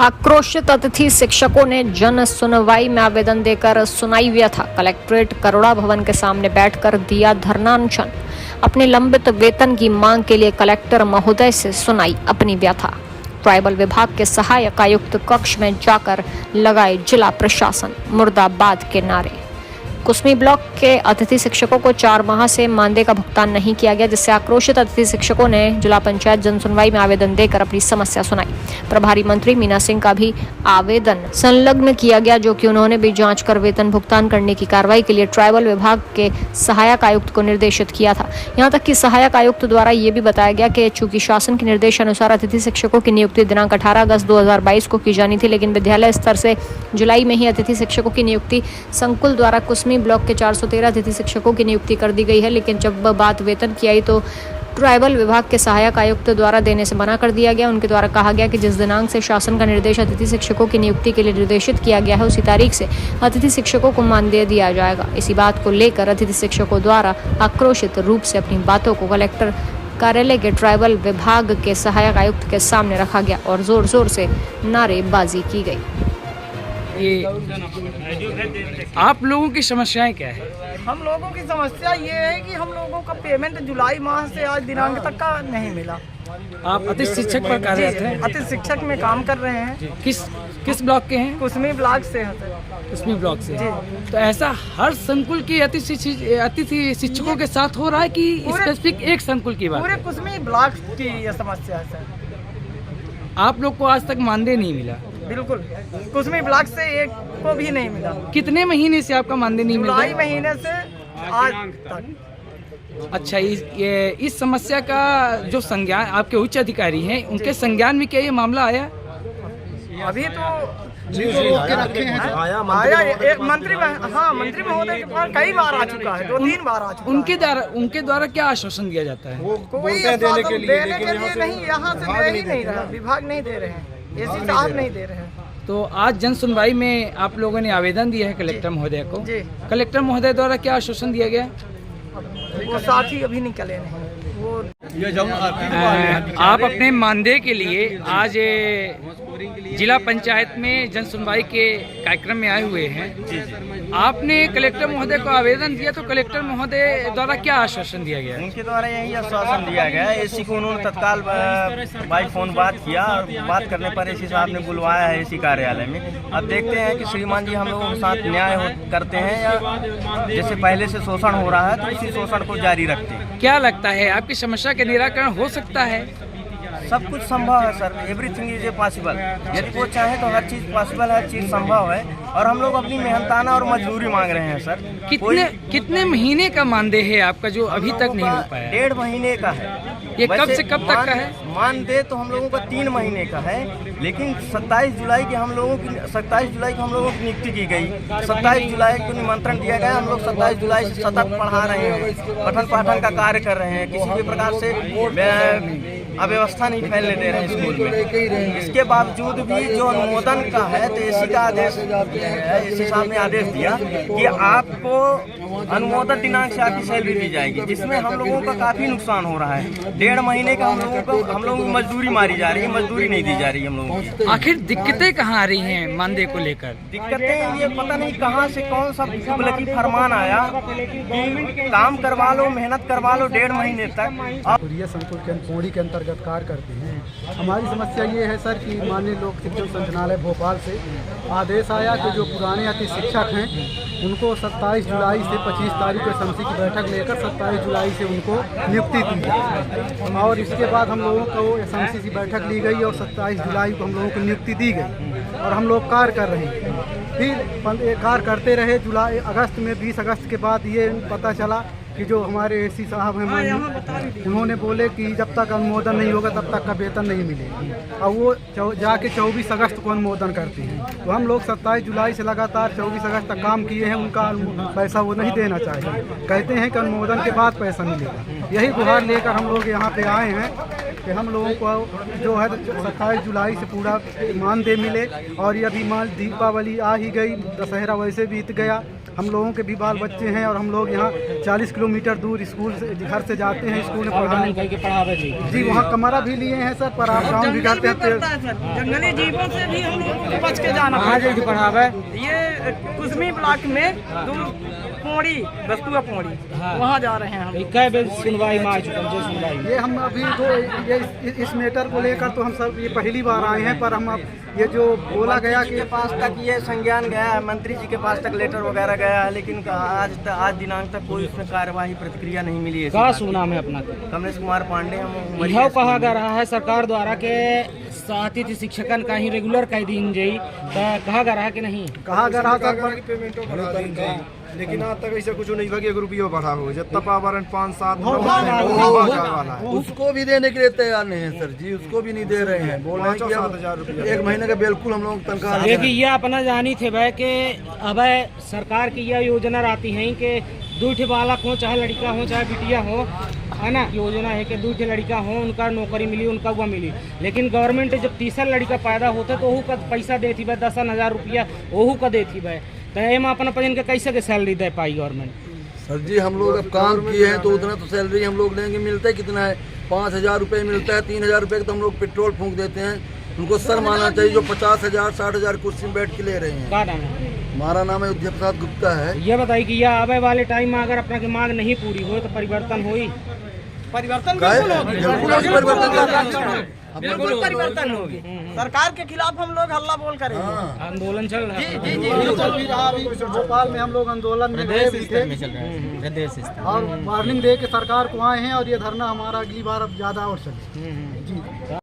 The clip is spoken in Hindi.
आक्रोशित अतिथि शिक्षकों ने जन सुनवाई में आवेदन देकर सुनाई व्यथा। कलेक्ट्रेट करोड़ा भवन के सामने बैठकर दिया धरना अनशन। अपने लंबित वेतन की मांग के लिए कलेक्टर महोदय से सुनाई अपनी व्यथा। ट्राइबल विभाग के सहायक आयुक्त कक्ष में जाकर लगाए जिला प्रशासन मुर्दाबाद के नारे। कुसमी ब्लॉक के अतिथि शिक्षकों को 4 माह से मानदेय का भुगतान नहीं किया गया, जिससे आक्रोशित अतिथि शिक्षकों ने जिला पंचायत जनसुनवाई में आवेदन देकर अपनी समस्या सुनाई। प्रभारी मंत्री मीना सिंह का भी आवेदन संलग्न किया गया, जो कि उन्होंने भी जांच कर वेतन भुगतान करने की कार्रवाई के लिए ट्राइबल विभाग के सहायक आयुक्त को निर्देशित किया था। यहाँ तक कि सहायक आयुक्त द्वारा ये भी बताया गया कि चूंकि शासन के निर्देशानुसार अतिथि शिक्षकों की नियुक्ति दिनांक 18 अगस्त 2022 को की जानी थी, लेकिन विद्यालय स्तर से जुलाई में ही अतिथि शिक्षकों की नियुक्ति संकुल द्वारा कुसमी ब्लॉक के 413 अतिथि शिक्षकों की नियुक्ति कर दी गई है। लेकिन जब बात वेतन की आई तो ट्राइबल विभाग के सहायक आयुक्त द्वारा देने से मना कर दिया गया। उनके द्वारा कहा गया कि जिस दिनांक से शासन का निर्देश अतिथि शिक्षकों की नियुक्ति के लिए निर्देशित किया गया है, उसी तारीख से अतिथि शिक्षकों को मानदेय दिया जाएगा। इसी बात को लेकर अतिथि शिक्षकों द्वारा आक्रोशित रूप से अपनी बातों को कलेक्टर कार्यालय के ट्राइबल विभाग के सहायक आयुक्त के सामने रखा गया और जोर जोर से नारेबाजी की गई। आप लोगों की समस्याएं क्या है? हम लोगों की समस्या ये है कि हम लोगों का पेमेंट जुलाई माह से आज दिनांक तक का नहीं मिला। आप अतिथि शिक्षक पर कार्यरत हैं? अतिथि शिक्षक में काम कर रहे हैं। किस ब्लॉक के हैं? कुसमी ब्लॉक से है सर। कुसमी ब्लॉक से। तो ऐसा हर संकुल की अतिथि शिक्षकों के साथ हो रहा है कि स्पेसिफिक एक संकुल की बात? पूरे कुसमी ब्लॉक की ये समस्या है सर। आप लोग को आज तक मानदेय नहीं मिला? बिल्कुल, कुसमी ब्लॉक से एक को भी नहीं मिला। कितने महीने से आपका मानदेय नहीं मिला? जुलाई महीने से आज तक। अच्छा, इस समस्या का जो संज्ञान आपके उच्च अधिकारी हैं, उनके संज्ञान में क्या ये मामला आया? अभी तो आया एक मंत्री महोदय के पास कई बार आ चुका है, 2-3 बार आ चुका है। उनके द्वारा क्या आश्वासन दिया जाता है? कोई देने के लिए नहीं, यहाँ से दे ही नहीं रहा, विभाग नहीं दे रहे हैं, एसी साहब नहीं दे रहे हैं। तो आज जन सुनवाई में आप लोगों ने आवेदन दिया है कलेक्टर महोदय को। कलेक्टर महोदय द्वारा क्या आश्वासन दिया गया? वो साथ ही अभी निकले नहीं। वो आप अपने मानदेय के लिए आज जिला पंचायत में जन सुनवाई के कार्यक्रम में आए हुए हैं। आपने कलेक्टर महोदय को आवेदन दिया, तो कलेक्टर महोदय द्वारा क्या आश्वासन दिया गया? उनके द्वारा यही आश्वासन दिया गया है। एसी को उन्होंने तत्काल बाई फोन बात किया और बात करने पर एसी साहब ने बुलवाया है एसी कार्यालय में। अब देखते हैं कि श्रीमान जी हम लोगों के साथ न्याय करते हैं या जैसे पहले से शोषण हो रहा है तो उसी शोषण को जारी रखते हैं। क्या लगता है आपकी समस्या का निराकरण हो सकता है? सब कुछ संभव है sir, everything is a possible. यदि वो चाहे तो हर चीज़ पॉसिबल है, हर चीज़ संभव है। और हम लोग अपनी मेहनताना और मजदूरी मांग रहे हैं सर। कितने महीने का मानदेय है आपका जो अभी तक नहीं मिल पाया? 1.5 महीने का है। ये कब से कब तक का है? मानदेय तो हम लोगों का 3 महीने का है, लेकिन 27 जुलाई को हम लोगों की नियुक्ति की गई। 27 जुलाई को निमंत्रण दिया गया। हम लोग 27 जुलाई से सतत पढ़ा रहे हैं, पठन पाठन का कार्य कर रहे हैं। किसी भी प्रकार से अव्यवस्था नहीं फैलने दे रहे हैं स्कूल में। इसके बावजूद भी जो अनुमोदन का है तो एसी का आदेश, एसी साहब ने आदेश दिया कि आपको अनुमोदन दिनांक से आपकी सैलरी दी जाएगी, जिसमें हम लोगों का काफी नुकसान हो रहा है। 1.5 महीने का हम लोगों की मजदूरी मारी जा रही है, मजदूरी नहीं दी जा रही है हम लोगों को। आखिर दिक्कतें कहाँ आ रही हैं मानदेय को लेकर? दिक्कतें ये पता नहीं कहाँ से कौन सा कुबलकी फरमान आया कि काम करवा लो, मेहनत करवा लो 1.5 महीने तक। ये संकुल के पौड़ी के अंतर्गत कार्य करते हैं। हमारी समस्या ये है सर कि माननीय लोक शिक्षण संचालनालय भोपाल से आदेश आया कि जो पुराने अतिथि शिक्षक हैं उनको 27 जुलाई से 25 तारीख को एसएमसी की बैठक लेकर 27 जुलाई से उनको नियुक्ति दी गई। और इसके बाद हम लोगों को एसएमसी की बैठक ली गई और 27 जुलाई को हम लोगों को नियुक्ति दी गई और हम लोग कार्य कर रहे हैं। फिर कार्य करते रहे। जुलाई अगस्त में 20 अगस्त के बाद ये पता चला कि जो हमारे एसी साहब हैं उन्होंने बोले कि जब तक अनुमोदन नहीं होगा तब तक का वेतन नहीं मिलेगा। और वो जाके 24 अगस्त को अनुमोदन करते हैं। तो हम लोग 27 जुलाई से लगातार 24 अगस्त तक काम किए हैं। उनका पैसा वो नहीं देना चाहिए, कहते हैं कि अनुमोदन के बाद पैसा मिलेगा। यही गुहार लेकर हम लोग यहाँ पे आए हैं कि हम लोगों को जो है 27 जुलाई से पूरा मानदेय मिले। और ये अभी मान दीपावली आ ही गई, दशहरा वैसे बीत गया, हम लोगों के भी बाल बच्चे हैं और हम लोग यहाँ 40 किलोमीटर दूर स्कूल से घर से जाते हैं स्कूल में पढ़ाने। जी वहाँ कमरा भी लिए हैं सर, पर आप गाँव भी जाते हैं। जंगली जीवों से भी हम लोगों को बच के जाना पड़ता है। ये कुसमी ब्लॉक में दूर पोड़ी बस्तुआ पोड़ी वहाँ जा रहे हैं हम। सुनवाई में आ चुका ये हम अभी इस मैटर को लेकर तो हम सब ये पहली बार आए हैं, पर हम अब ये जो बोला गया कि के पास तक ये संज्ञान गया है, मंत्री जी के पास तक लेटर वगैरह गया है, लेकिन आज दिनांक तक कोई उसमें कार्यवाही प्रतिक्रिया नहीं मिली है। का सुना में अपना कमलेश कुमार पांडे हम यह कहा जा रहा है सरकार द्वारा के अतिथि शिक्षकन का ही रेगुलर कर दी जाई, कहा जा रहा है कि नहीं? कहा जा रहा था, लेकिन आज तक ऐसा कुछ नहीं भाई एक रुपया बढ़ा हो जब तपावरण 5-7 उसको भी देने के लिए तैयार नहीं है सर जी, उसको भी नहीं दे रहे हैं। बोल रहे हैं कि 5,000 रुपया 1 महीने का बिल्कुल हम लोग तनख्वाह। देखिए ये अपना जानी थे भाई कि अब सरकार की यह योजना रहती है कि 2 बालक हो, चाहे लड़का हो चाहे बिटिया हो, है ना। योजना है कि 2 लड़का हो उनका नौकरी मिली, उनका वो मिली। लेकिन गवर्नमेंट जब तीसरा लड़का पैदा होता तो ओहू का पैसा देती भाई 10,000 रुपया ओहू का देती भाई, तो एम अपना पजन के कैसे के सैलरी दे पाई गवर्नमेंट? सर जी हम लोग अब काम किए हैं तो उतना तो सैलरी हम लोग लेंगे। मिलता है कितना है? 5,000 रुपये मिलता है। 3,000 रुपये तो हम लोग पेट्रोल फूंक देते हैं। उनको सर मानना चाहिए जो 50,000 60,000 कुर्सी में बैठ के ले रहे हैं। क्या नाम है? हमारा नाम अयोध्या प्रसाद गुप्ता है। ये बताइए कि यह आने वाले टाइम में अगर अपना की मांग नहीं पूरी हो तो परिवर्तन होई? परिवर्तन बिल्कुल परिवर्तन होगी। सरकार के खिलाफ हम लोग हल्ला बोल करेंगे। आंदोलन चल रहा है। जी चल भी रहा। अभी भोपाल में हम लोग आंदोलन में गए भी थे और वार्निंग दे के सरकार को आए हैं, और ये धरना हमारा अगली बार अब ज्यादा और चले। जी।